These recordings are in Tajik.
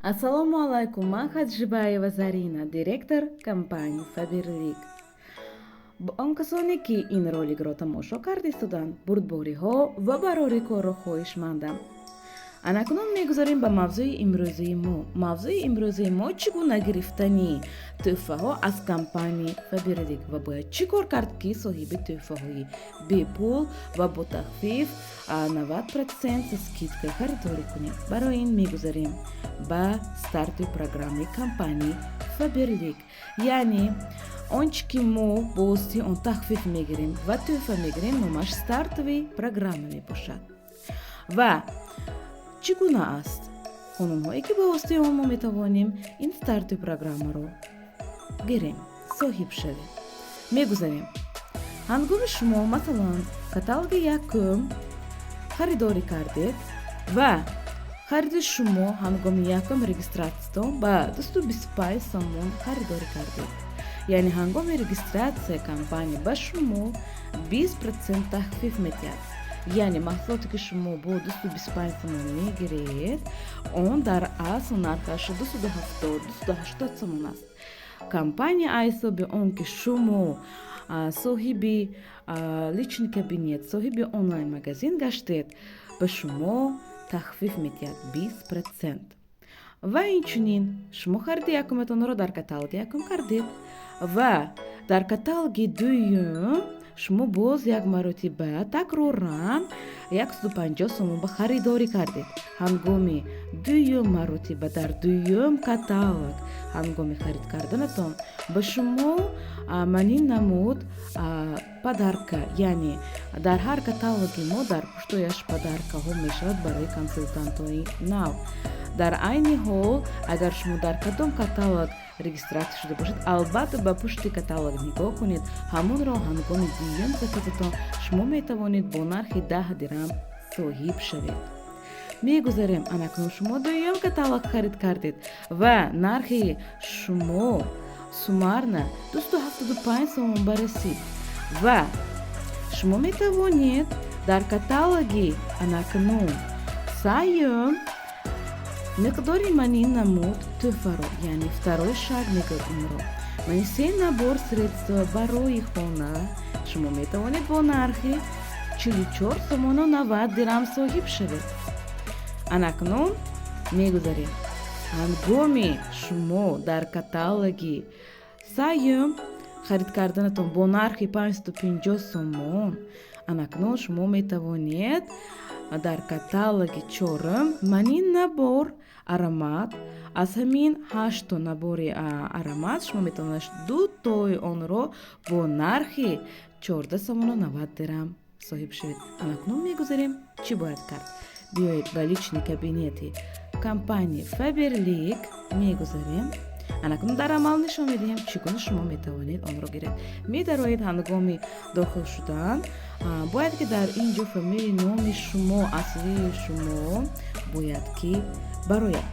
Ассалому алайкум, ман Хаджибаева Зарина, директор компании Faberlic. Он касоне ки ин роликро тамошо кардистуданд, бурдбориҳо ва барори корро хоҳишмандам. Анакунун мегузарем ба мавзӯи имрӯзии мо. Мавзӯи имрӯзии мо чӣ гуна гирифтани тӯҳфаҳо аз компанияи Faberlic ва бояд чӣ кор кард ки соҳиби тӯҳфаҳои бепул ва бо тахфиф 90% скидка харидорӣ кунем. Барои ин мегузарем ба старти программаи компанияи Faberlic. Яъне он чӣ ки мо бо воситаи он тахфиф мегирем ва тӯҳфа мегирем, номаш стартови программа мебошад. Ва чӣ гуна аст қонунҳое ки ба воситаи он мо метавонем ин старти программаро гирем, соҳиб шавем. Мегузарем ҳангоми шумо масалан каталоги якум харидорӣ кардед ва хариди шумо ҳангоми якум регистратсияатон ба 225 сомон харидорӣ кардед. Яъне ҳангоми регистратсия компания ба шумо 20% тахфиф медиҳад. Яъне маҳсулоте ки шумо бо 225 сомон мегиред, он дар асл нархаш 270-280 сомон аст. Компания айсоби он ки шумо соҳиби личный кабинет, соҳиби онлайн магазин гаштед, ба шумо тахфиф медиҳад 20%. Ва инчунин шумо хариди якуметонро дар каталоги якум кардед ва дар каталоги дуюм шумо боз як маротиба такроран 150 сомон ба харидорӣ кардед. Ҳангоми дуюм маротиба дар дуюм каталог ҳангоми харид карданатон ба шумо манин намуд падарка, яъне дар ҳар каталоги мо дар пуштояш падаркаҳо мешавад барои консултантони нав. Дар айни ҳол агар шумо дар кадом каталог регистратсия шуда бошед, албатта ба пушти каталог нигоҳ кунед. Ҳамонро ҳангоми дуюм заказатон шумо метавонед бо нархи 10 дирам соҳиб шавед. Мегузарем анакунун шумо дуюм каталог харид кардед ва нархи шумо сумарна 275 сомон барасид ва шумо метавонед дар каталоги анакунун саюм миқдори манин намуд тӯҳфаро, яъне второй шаг мегӯинро, мани се набор средства барои хона шумо метавонед бо нархи 44 сомону 90 дирам соҳиб шавед. Анакунун мегузарем ҳангоми шумо дар каталоги саюм харид карданатон бо нархи 550 сомон, анакунун шумо метавонед дар каталоги чорум манин набор аромат, аз ҳамин 8 набори аромат шумо метавонед дутои онро бо нархи 14 сомону 90 дирам соҳиб шавед. Анакунун мегузарем чӣ бояд кард? Биёед ба лични кабинети компанияи Faberlic мегузарем. Анакунун дар амал нишон медиҳем чӣ гуна шумо метавонед онро гиред. Медароед ҳангоми дохил шудан бояд ки дар ин ҷо фамилияи номи шумо, аслии шумо бояд ки барояд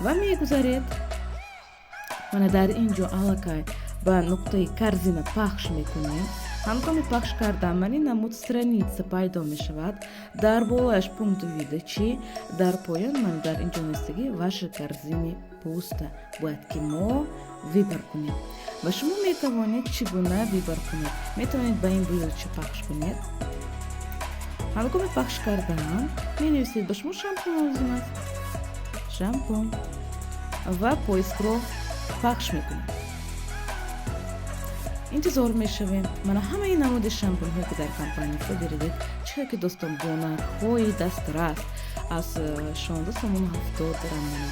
ва мегузаред. мана дар ин ҷо аллакай ба нуқтаи корзина пахш мекунем. ҳангоми пахш кардан манин намуд страница пайдо мешавад. Дар болояш пункту видачи, дар поён ман дар ин ҷо нестагӣ ваши корзини пуста бояд ки мо вибор кунем. ва шумо метавонед чӣ гуна вибор кунед. Метавонед ба ин буёрча пахш кунед. ҳангоми пахш кардан менависед ба шумо шампун лозим аст, шампун ва поискро пахш мекунем. интизор мешавем. мана ҳамаи намуди шампунҳое ки дар компанияи Faberlic чихе ки достон бо нархҳои дастрас аз 16 сомону 70 дирам мана,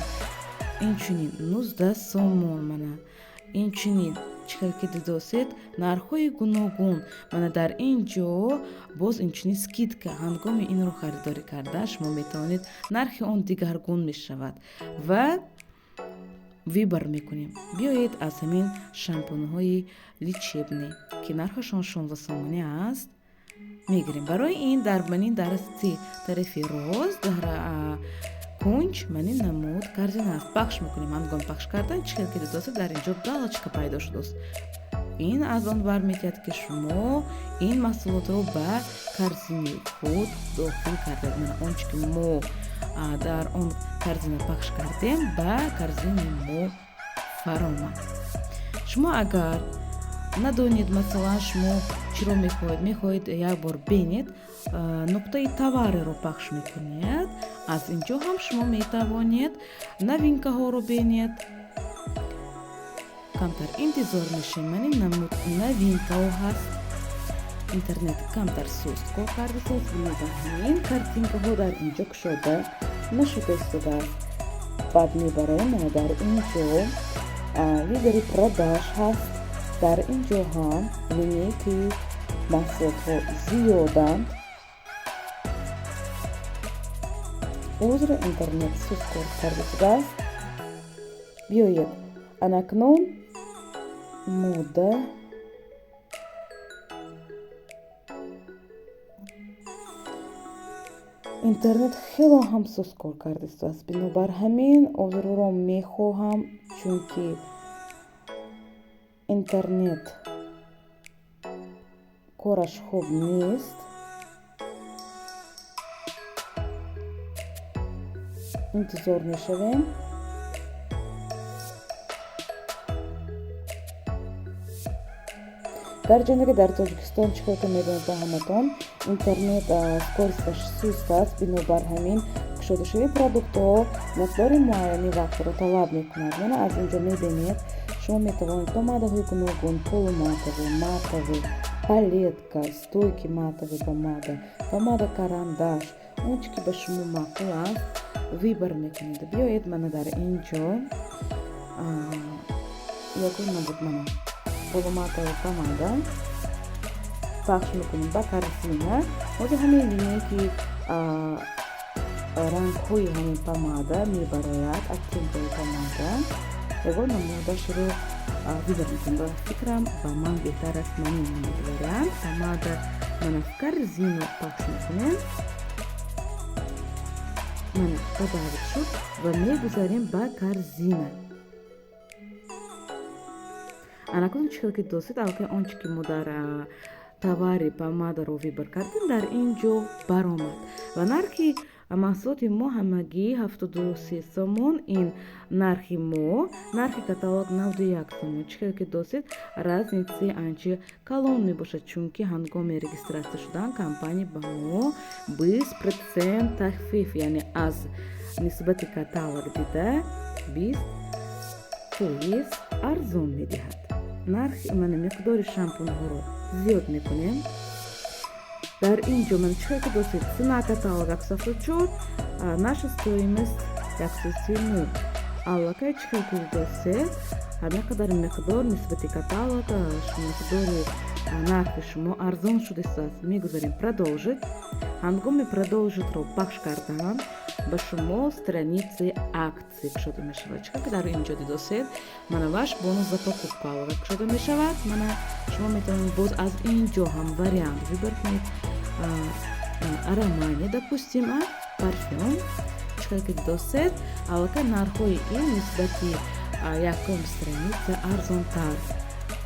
инчунин 19 сомон мана, инчунин чихе ки дидосед нархҳои гуногун. мана дар ин ҷо боз инчунин скидка. ҳангоми инро харидорӣ кардан шумо метавонед нархи он дигаргун мешавад ва вибор мекунем. биёед аз ҳамин шампунҳои лечебне ки нархашон 16 сомонӣ аст мегирем. барои ин дар манин дарасти тарафи рост дар кунҷ манин намуд корзина аст. пахш мекунем. ҳангоми пахш кардан чихел ки дидосед дар ин ҷо галочка пайдо шудааст. ин аз он бармегирад ки шумо ин маҳсулотро ба корзини худ дохил кардед. мана он чӣ ки мо дар он корзина пахш кардем, ба корзини мо фаромад. Шумо агар надонед масалан шумо чиро мехоҳед як бор бинед, нуқтаи таварреро пахш мекунед. Аз инҷо ҳам шумо метавонед новинкаҳоро бинед. камтар интизор мешавем, новинкаҳо ҳаст. интернет камтар суст кор кардааст. ин картинкаҳо дар инҷо кушода нашуда истодааст. баъд мебарем дар инҷо видеои продаж ҳаст. дар инҷо ҳам линейкаи маҳсулотҳо зиёданд. узри интернет суст кор карда шудааст. биёед анакнун мода интернет хело ҳам суст кор карда истодааст. бинобар ҳамин озруро мехоҳам, чунки интернет кораш хуб нест. интизор мешавем. дар ҷоне ки дар Тоҷикистон чӣ ки медонед ба ҳаматон, интернет скоросташ суст аст. бинобар ҳамин кушодашавии продуктҳо миқдори муайяни вақтро талаб мекунад. яна аз инҷо мебинед шумо метавонед помадаҳои гуногун, полуматовӣ, матовӣ, палетка, стойки матовӣ помада карандаш, он чӣ ки ба шумо маъқул аст вибар мекунед. биёед мана дар инҷо ягон набуд мана полуматовӣ помада пахш мекунем ба корзина. ҳозир ҳамин линейки рангҳои ҳамин помада мебарояд. оттенкҳои помада ягон намудашро вибар мекунем. ба фикрам ба ман беҳтар аст манин вариант. помада мана в корзину пахш мекунем. мана подавид шуд ва мегузарем ба корзина. анакун чӣ ки достед, алки он чӣ ки мо дар тавари помадаро вибар кардем дар инҷо баромад. ва нархи маҳсулоти мо ҳамагӣ 73 сомон. ин нархи мо, нархи каталог 91 сомон. чӣ ки достед, разницаи анча калон мебошад, чунки ҳангоми регистратсия шудан компания ба мо 20% тахфиф, яъне аз нисбати каталог дида 20% арзон медиҳад. нархи мана миқдори шампунҳоро зиёд мекунем. дар инҷо ман чӣ ки достед, цена каталог 174, наша стоимость 139. аллакай чӣ ки достед, ҳамақадар миқдор нисбати каталог миқдори нархи шумо арзон шуда истааст. мегузарем продолжить. ҳангоми продолжитро пахш кардам ба шумо страницаи аксия кушода мешавад. чӣ ки дар инҷо дидосед, мана ваш бонус за покупку аллакай кушода мешавад. мана шумо метавонед боз аз инҷо ҳам вариант вибар кунед. аромани допустим парфюм. чӣ ки дидосед, аллакай нархҳои ин нисбати якум страница арзонтар.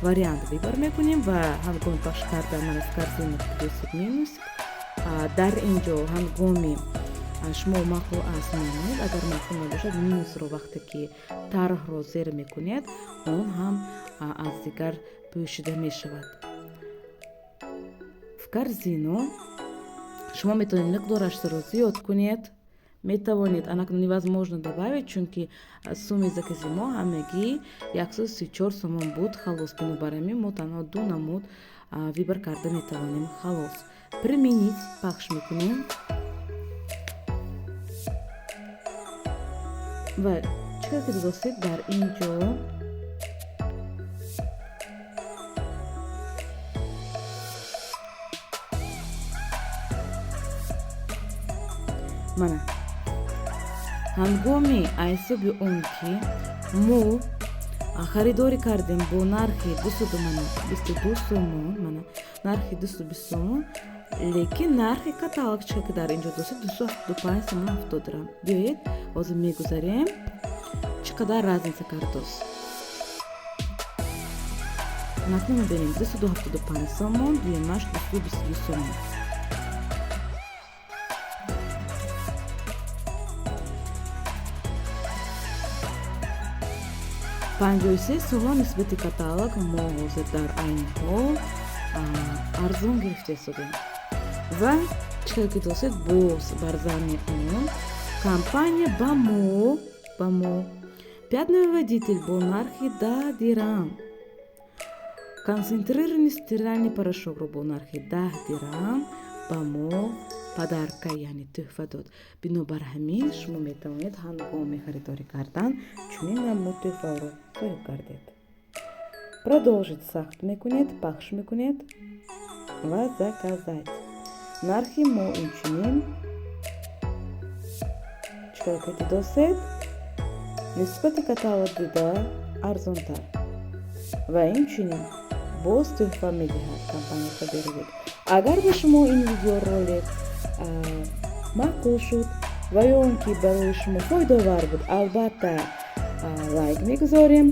вариант вибар мекунем ва ҳангоми пахш кардан мана в корзина плюсик минусик. дар инҷо ҳангоми шумо маъқул аст менамоед. агар маъқул набошад, минусро вақте ки тарҳро зер мекунед, он ҳам аз дигар пӯшида мешавад. в корзину шумо метавонед миқдорашро зиёд кунед. метавонед невозможно добавить, чунки сумми закази мо ҳамагӣ 134 сомон буд. халос бинобар ҳамин мо танҳо ду намуд вибар карда метавонем. халос применить пахш мекунем. ва чӣ ки дидосед, дар инҷо мана ҳангоми ҳисоби он ки мо харидорӣ кардем бо нархи 22 сомон, мана нархи 220 сомон, лекин нархи каталог чӣ ки дар инҷо достед 275 сомон 70 дирам. биёед ҳозир мегузарем чӣ қадар разница кардост. накун мебинем 275 сомон, дуюмаш 222 сомон. 53 сола нисбати каталог мо ҳозир дар айни ҳол арзон гирифта истодем ва чикар ки досед боз бар замми он компания ба мо пятновыводитель бо нархи 10 дирам, концентрированный стиральный порошокро бо нархи 10 дирам ба мо падарка, яъне тӯҳфа дод. Бинобар ҳамин шумо метавонед ҳангоми харидорӣ кардан чунин намуд тӯҳфаро соҳиб гардед. Продолжить сахт мекунед, пахш мекунед ва заказать. Нархи мо инчунин чикор карди досед нисбати каталог дида арзонтар ва инчунин боз тӯҳфа медиҳад компания Faberlic. Агар ба шумо ин видеоролик маъқул шуд ва ё он ки барои шумо фойдовар буд, албатта лайк мегузорем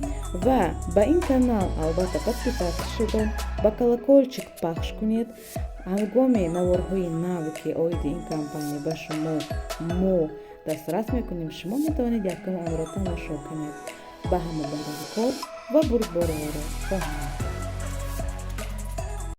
ва ба ин канал албатта подписаться шуда ба колокольчик пахш кунед. ҳангоми наворҳои наве ки оиди ин компания ба шумо мо дастрас мекунем, шумо метавонед якум онро тамошо кунед. Ба ҳама барори кор ва бурдбориҳоро хоҳам.